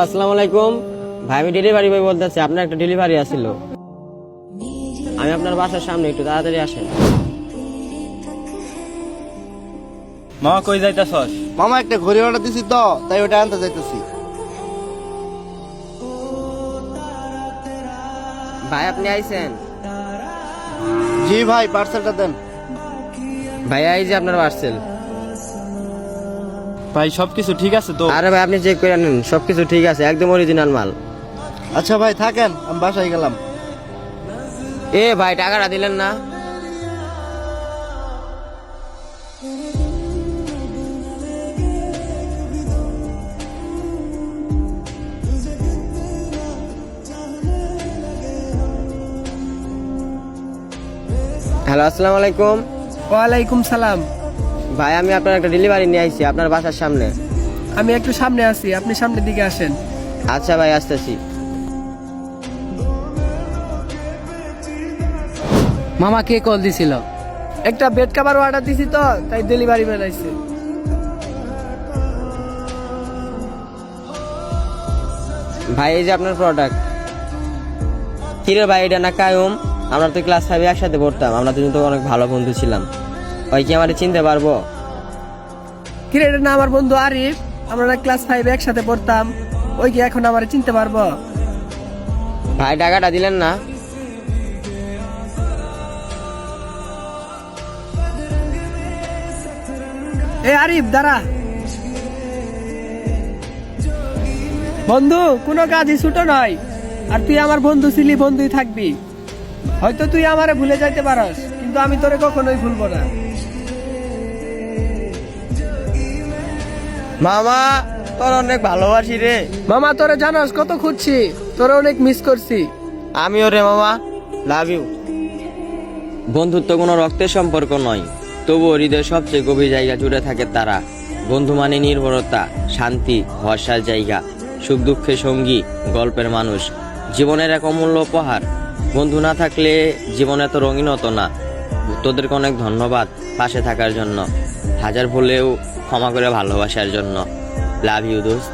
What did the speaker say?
আসসালামু আলাইকুম ভাই, আমি ডেলিভারি বয় বলতেছি। আপনার একটা ডেলিভারি আসছিল, আমি আপনার বাসার সামনে, একটু তাড়াতাড়ি আসেন। মামা কই যাইতাছস? মামা একটা ঘড়ি অর্ডার দিছি তো, তাই ওটা আনতে যাইতেছি। ভাই আপনি আইছেন? জি ভাই, পার্সেলটা দেন। ভাই এই যে আপনার পার্সেল। ভাই সবকিছু ঠিক আছে তো? আরে ভাই আপনি চেক করে নেন, সবকিছু ঠিক আছে, একদম অরিজিনাল মাল। আচ্ছা ভাই থাকেন, আমি বাসায় গেলাম। এ ভাই টাকাটা দিলেন না? হ্যালো, আসসালামু আলাইকুম। ওয়ালাইকুম সালাম। ভাই আমি আপনার একটা ডেলিভারি নিয়ে আইছি আপনার বাসার সামনে। আমি একটু সামনে আছি, আপনি সামনের দিকে আসেন। আচ্ছা ভাই, আসতেছি। মামা কে কল দিছিল? একটা বেড কাভার অর্ডার দিছি তো, তাই ডেলিভারি ম্যান আইছে। ভাই এই যে আপনার প্রোডাক্ট। কিরে ভাই, এটা না কায়ুম? আমরা তো ক্লাস 5 একসাথে পড়তাম, আমরা দুজন তো অনেক ভালো বন্ধু ছিলাম। ওই কি আমারে চিনতে পারবো? কিরে, এটা না আমার বন্ধু আরিফ? আমরা ক্লাস 5 একসাথে পড়তাম। ওই কি এখন আমার চিনতে পারবো? ভাই টাকাটা দিলেন না? এ আরিফ দাঁড়া। বন্ধু, কোনো কাজই ছোট নয়। আর তুই আমার বন্ধু ছিলি, বন্ধুই থাকবি। হয়তো তুই আমারে ভুলে যাইতে পারস, কিন্তু আমি তোরে কখনোই ভুলবো না। মামা তোর অনেক ভালোবাসি রে। মামা তোরে জানাস কত খুঁজছি, তোরে অনেক মিস করছি। আমিও রে মামা, লাভ ইউ। বন্ধুত্ব কোনো রক্তের সম্পর্ক নয়, তবুও হৃদয়ের সবচেয়ে গভীর জায়গা জুড়ে থাকে তারা। বন্ধু মানে নির্ভরতা, শান্তি, ভরসার জায়গা, সুখ দুঃখে সঙ্গী, গল্পের মানুষ, জীবনের এক অমূল্য উপহার। বন্ধু না থাকলে জীবন এত রঙিন হতো না। তোদেরকে অনেক ধন্যবাদ পাশে থাকার জন্য, হাজার ভুলেও ক্ষমা করে ভালোবাসার জন্য। লাভ ইউ দোস্ত।